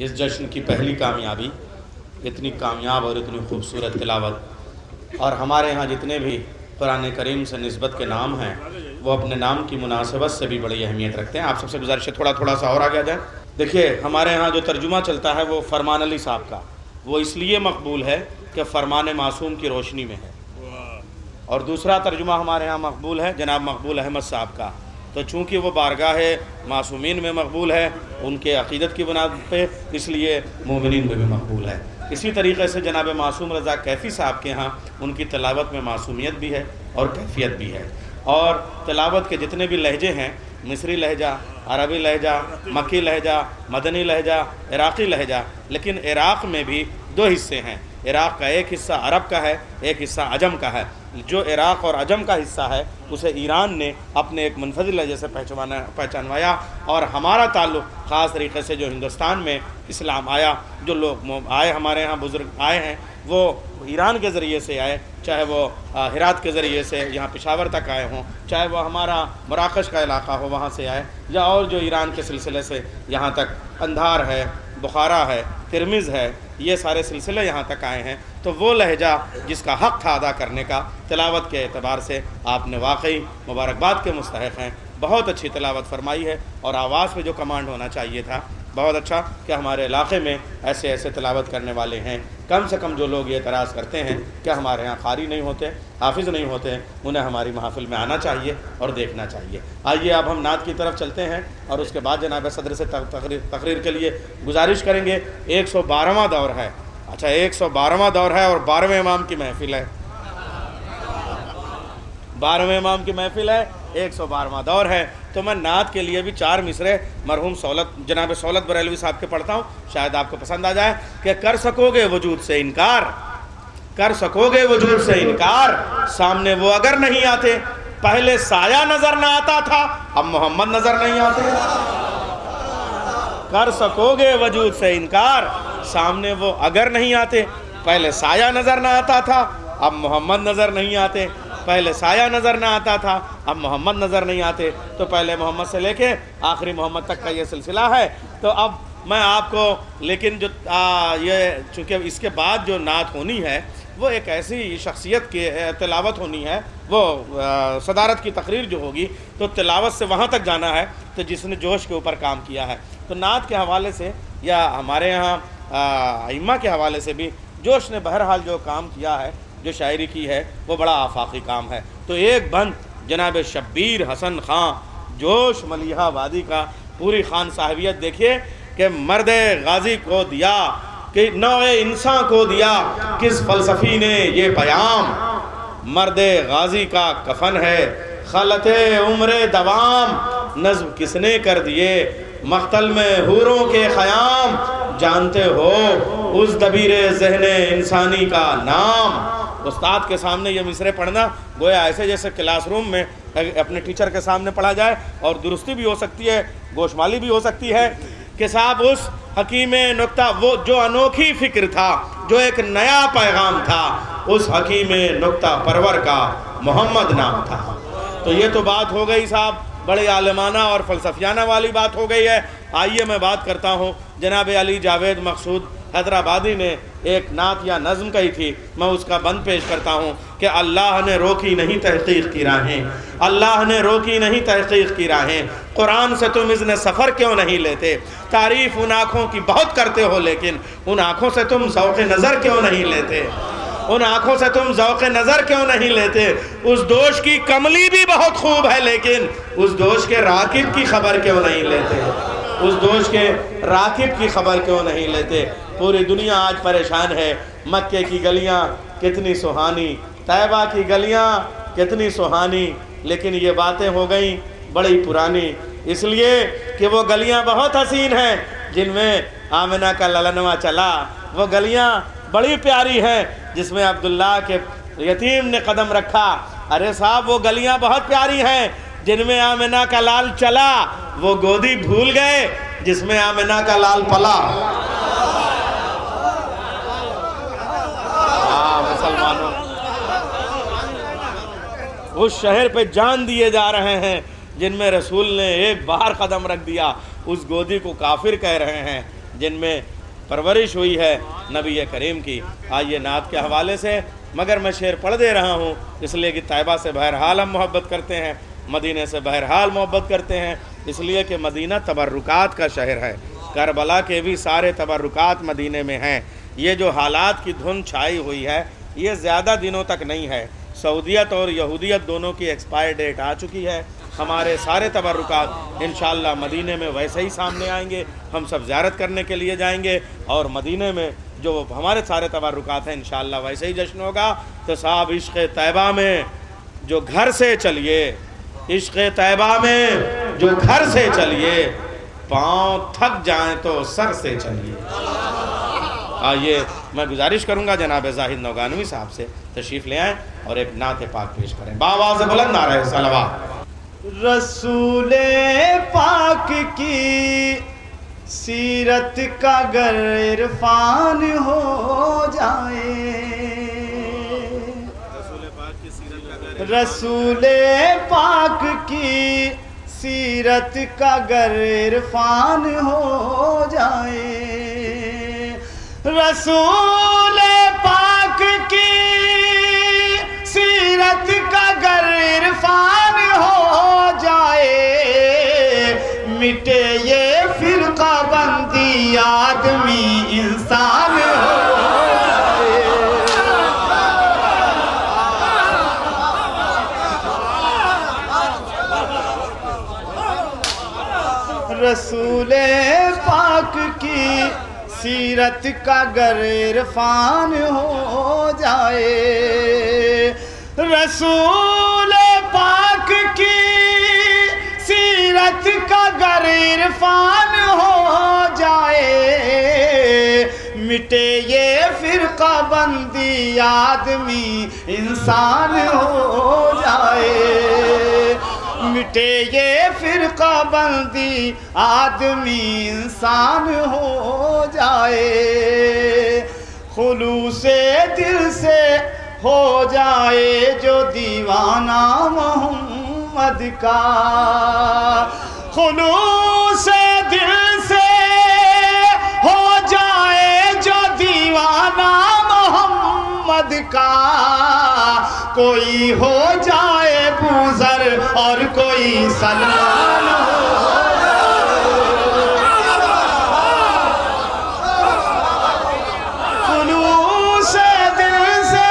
اس جشن کی پہلی کامیابی، اتنی کامیاب اور اتنی خوبصورت تلاوت، اور ہمارے ہاں جتنے بھی قرآن کریم سے نسبت کے نام ہیں وہ اپنے نام کی مناسبت سے بھی بڑی اہمیت رکھتے ہیں۔ آپ سب سے گزارش ہے تھوڑا سا اور آگے جائیں۔ دیکھیے ہمارے ہاں جو ترجمہ چلتا ہے وہ فرمان علی صاحب کا، وہ اس لیے مقبول ہے کہ فرمان معصوم کی روشنی میں ہے، اور دوسرا ترجمہ ہمارے ہاں مقبول ہے جناب مقبول احمد صاحب کا، تو چونکہ وہ بارگاہ معصومین میں مقبول ہے ان کے عقیدت کی بنیاد پہ، اس لیے مومنین میں بھی مقبول ہے۔ اسی طریقے سے جناب معصوم رضا کیفی صاحب کے ہاں ان کی تلاوت میں معصومیت بھی ہے اور کیفیت بھی ہے، اور تلاوت کے جتنے بھی لہجے ہیں، مصری لہجہ، عربی لہجہ، مکی لہجہ، مدنی لہجہ، عراقی لہجہ، لیکن عراق میں بھی دو حصے ہیں۔ عراق کا ایک حصہ عرب کا ہے، ایک حصہ عجم کا ہے۔ جو عراق اور عجم کا حصہ ہے اسے ایران نے اپنے ایک منفرد لہجے سے پہچانوایا، اور ہمارا تعلق خاص طریقے سے جو ہندوستان میں اسلام آیا، جو لوگ آئے ہمارے ہاں بزرگ آئے ہیں وہ ایران کے ذریعے سے آئے، چاہے وہ ہرات کے ذریعے سے یہاں پشاور تک آئے ہوں، چاہے وہ ہمارا مراکش کا علاقہ ہو وہاں سے آئے، یا اور جو ایران کے سلسلے سے یہاں تک اندھار ہے، بخارا ہے، ترمز ہے، یہ سارے سلسلے یہاں تک آئے ہیں۔ تو وہ لہجہ جس کا حق تھا ادا کرنے کا، تلاوت کے اعتبار سے آپ نے واقعی مبارکباد کے مستحق ہیں، بہت اچھی تلاوت فرمائی ہے، اور آواز پہ جو کمانڈ ہونا چاہیے تھا بہت اچھا کہ ہمارے علاقے میں ایسے تلاوت کرنے والے ہیں۔ کم سے کم جو لوگ یہ اعتراض کرتے ہیں کہ ہمارے ہاں قاری نہیں ہوتے، حافظ نہیں ہوتے، انہیں ہماری محافل میں آنا چاہیے اور دیکھنا چاہیے۔ آئیے اب ہم نعت کی طرف چلتے ہیں، اور اس کے بعد جناب صدر سے تقریر کے لیے گزارش کریں گے۔ 112واں دور ہے، اچھا 112واں دور ہے، اور 12ویں امام کی محفل ہے، 12ویں امام کی محفل ہے، 112واں دور ہے۔ تو میں نعت کے لیے بھی 4 مصرے مرحوم جناب سولت بریلوی صاحب کے پڑھتا ہوں، شاید آپ کو پسند آ جائے۔ کہ کر سکو گے وجود سے انکار، کر سکو گے وجود سے انکار، سامنے وہ اگر نہیں آتے، پہلے سایہ نظر نہ آتا تھا اب محمد نظر نہیں آتے۔ کر سکو گے وجود سے انکار، سامنے وہ اگر نہیں آتے، پہلے سایہ نظر نہ آتا تھا اب محمد نظر نہیں آتے، پہلے سایہ نظر نہ آتا تھا اب محمد نظر نہیں آتے۔ تو پہلے محمد سے لے کے آخری محمد تک کا یہ سلسلہ ہے۔ تو اب میں آپ کو لیکن جو یہ چونکہ اس کے بعد جو نعت ہونی ہے وہ ایک ایسی شخصیت کی تلاوت ہونی ہے، وہ صدارت کی تقریر جو ہوگی، تو تلاوت سے وہاں تک جانا ہے تو جس نے جوش کے اوپر کام کیا ہے۔ تو نعت کے حوالے سے یا ہمارے یہاں ائمہ کے حوالے سے بھی جوش نے بہرحال جو کام کیا ہے، جو شاعری کی ہے، وہ بڑا آفاقی کام ہے۔ تو ایک بند جناب شبیر حسن خان جوش ملیحہ وادی کا، پوری خان صاحبیت دیکھیے کہ مرد غازی کو دیا کہ نوع انسان کو دیا کس فلسفی نے یہ پیام، مرد غازی کا کفن ہے خلط عمر دوام، نظم کس نے کر دیے مقتل میں حوروں کے خیام، جانتے ہو اس دبیر ذہن انسانی کا نام۔ استاد کے سامنے یہ مصرے پڑھنا گویا ایسے جیسے کلاس روم میں اپنے ٹیچر کے سامنے پڑھا جائے، اور درستی بھی ہو سکتی ہے، گوشمالی بھی ہو سکتی ہے کہ صاحب اس حکیم نکتہ، وہ جو انوکھی فکر تھا، جو ایک نیا پیغام تھا، اس حکیم نکتہ پرور کا محمد نام تھا۔ تو یہ تو بات ہو گئی صاحب بڑے عالمانہ اور فلسفیانہ والی بات ہو گئی ہے۔ آئیے میں بات کرتا ہوں، جناب علی جاوید مقصود حیدرآبادی نے ایک نعت یا نظم کہی تھی، میں اس کا بند پیش کرتا ہوں کہ اللہ نے روکی نہیں تحقیق کی راہیں، اللہ نے روکی نہیں تحقیق کی راہیں، قرآن سے تم اذن سفر کیوں نہیں لیتے، تعریف ان آنکھوں کی بہت کرتے ہو لیکن ان آنکھوں سے تم ذوق نظر کیوں نہیں لیتے، ان آنکھوں سے تم ذوق نظر کیوں نہیں لیتے، اس دوش کی کملی بھی بہت خوب ہے لیکن اس دوش کے راکب کی خبر کیوں نہیں لیتے، اس دوش کے راکب کی خبر کیوں نہیں لیتے۔ پوری دنیا آج پریشان ہے، مکے کی گلیاں کتنی سہانی، طیبہ کی گلیاں کتنی سہانی، لیکن یہ باتیں ہو گئیں بڑی پرانی، اس لیے کہ وہ گلیاں بہت حسین ہیں جن میں آمنہ کا للنوا چلا، وہ گلیاں بڑی پیاری ہیں جس میں عبداللہ کے یتیم نے قدم رکھا۔ ارے صاحب وہ گلیاں بہت پیاری ہیں جن میں آمنہ کا لال چلا، وہ گودی بھول گئے جس میں آمنہ کا لال پلا۔ مسلمانوں اس شہر پہ جان دیے جا رہے ہیں جن میں رسول نے ایک بار قدم رکھ دیا، اس گودی کو کافر کہہ رہے ہیں۔ جن میں پرورش ہوئی ہے نبی کریم کی۔ آئیے نعت کے حوالے سے، مگر میں شعر پڑھ دے رہا ہوں اس لیے کہ طیبہ سے بہرحال ہم محبت کرتے ہیں، مدینہ سے بہرحال محبت کرتے ہیں، اس لیے کہ مدینہ تبرکات کا شہر ہے۔ کربلا کے بھی سارے تبرکات مدینہ میں ہیں۔ یہ جو حالات کی دھن چھائی ہوئی ہے یہ زیادہ دنوں تک نہیں ہے۔ سعودیت اور یہودیت دونوں کی ایکسپائر ڈیٹ آ چکی ہے۔ ہمارے سارے تبرکات انشاءاللہ مدینہ میں ویسے ہی سامنے آئیں گے، ہم سب زیارت کرنے کے لیے جائیں گے، اور مدینہ میں جو ہمارے سارے تبرکات ہیں انشاءاللہ ویسے ہی جشن ہوگا۔ تو صاحب عشق طیبہ میں جو گھر سے چلیے، عشق طیبہ میں جو گھر سے چلیے، پاؤں تھک جائیں تو سر سے چلیے۔ آئیے میں گزارش کروں گا جناب زاہد نوگانوی صاحب سے تشریف لے آئیں اور ایک نعت پاک پیش کریں۔ بآواز بلند نعرہ صلوات۔ رسول پاک کی سیرت کا گر عرفان ہو جائے، رسول پاک کی سیرت کا گر عرفان ہو جائے، رسول پاک کی سیرت کا گر عرفان ہو جائے، مٹے یہ فرقہ بندی آدمی انسان ہو جائے۔ رسول پاک کی سیرت کا گر عرفان ہو جائے، رسول پاک کی سیرت کا گر عرفان ہو جائے، مٹے یہ فرقہ بندی آدمی انسان ہو جائے، مٹے یہ فرقہ بندی آدمی انسان ہو جائے، خلوص دل سے ہو جائے جو دیوانہ محمد کا، خلوص دل سے ہو جائے جو دیوانہ محمد کا، کوئی ہو جائے بوذر اور کوئی سلمان ہو جائے، خلوص دل سے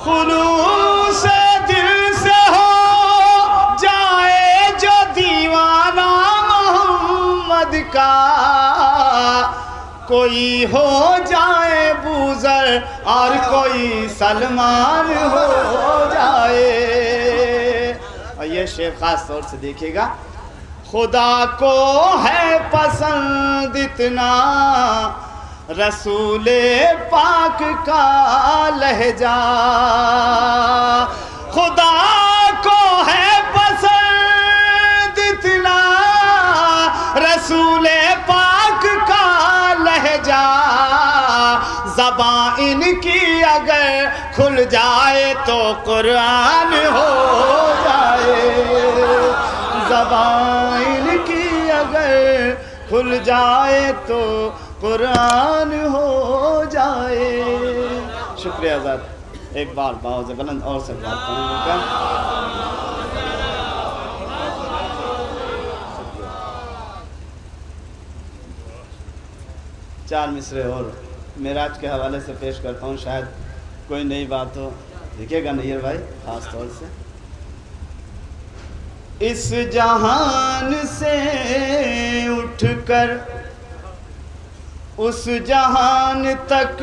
خلوص دل سے ہو جائے جو دیوانہ محمد کا، کوئی ہو جائے بوذر اور کوئی سلمان ہو جائے۔ اور یہ شعر خاص طور سے دیکھیے گا، خدا کو ہے پسند اتنا رسول پاک کا لہجہ، خدا کو ہے پسند اتنا رسول پاک کا لہجہ، زبان ان کی اگر کھل جائے تو قرآن ہو جائے، زبان ان کی اگر کھل جائے تو قرآن ہو جائے۔ شکریہ ذات، ایک بار باوز بلند اور سے بات کرنے کا۔ چار مصرے اور معراج کے حوالے سے پیش کرتا ہوں، شاید کوئی نئی بات ہو، دیکھیے گا نیر بھائی خاص طور سے۔ اس جہان سے اٹھ کر اس جہان تک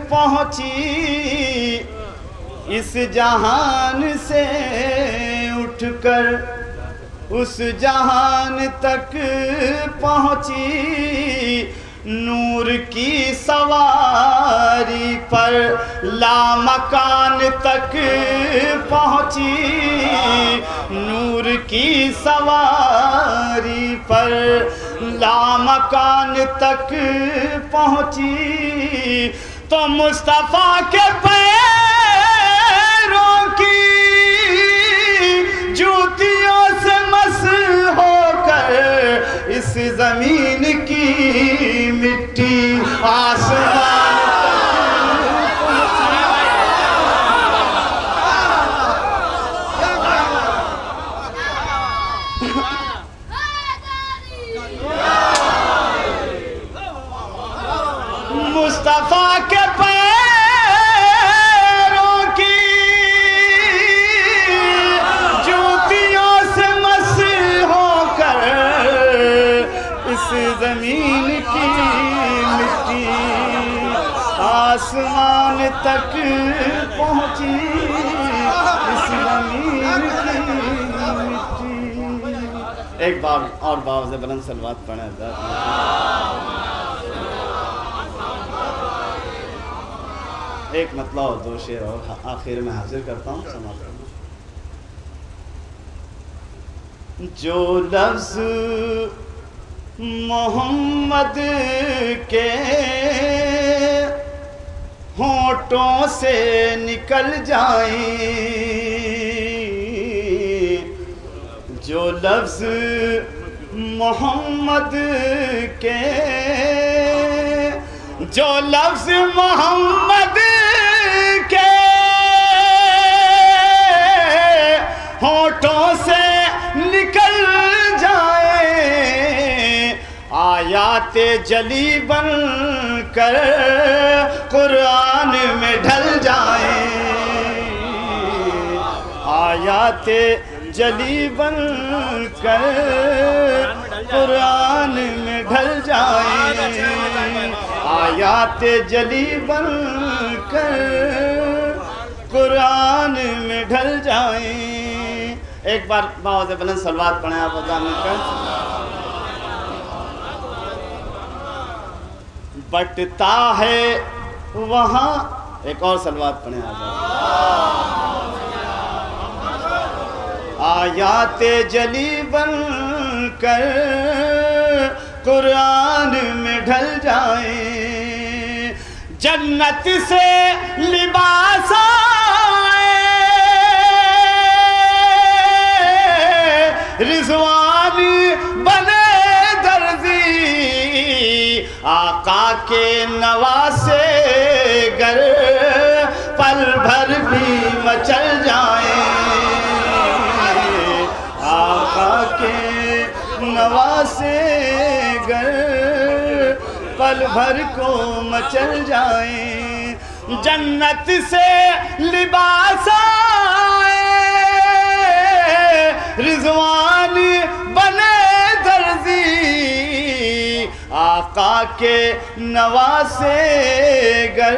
پہنچی، اس جہان سے اٹھ کر اس جہان تک پہنچی، نور کی سواری پر لامکان تک پہنچی، نور کی سواری پر لامکان تک پہنچی، تو مصطفیٰ کے پیروں تک پہنچی اس ضمیر کی مٹی. ایک بار اور باوز بلند صلوات پڑھیں حضرات. ایک مطلع اور دو شعر اور آخر میں حاضر کرتا ہوں, سماعت کرنا. جو لفظ محمد کے ہونٹوں سے نکل جائیں, جو لفظ محمد کے, جو لفظ محمد کے ہونٹوں سے نکل جائیں, آیات جلی بن کر قرآن میں ڈھل جائیں, آیات جلی بن کر قرآن میں ڈھل جائیں, آیات جلی بن کر قرآن میں ڈھل جائیں. ایک بار باوز بلند صلوات پڑھیں آپ ادا مل کر. بٹتا ہے وہاں, ایک اور صلوات پڑھیں آپ. آیات جلی بن کر قرآن میں ڈھل جائیں, جنت سے لباس آئے, رضوان بنے درزی, آقا کے نواسے گر پل بھر بھی مچل جائیں, آقا کے نواسے گر پل بھر کو مچل جائیں, جنت سے لباس آئے, رضوان بنے درزی, آقا کے نواسے گر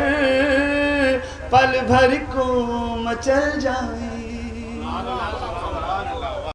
پل بھر کو مچل جائیں.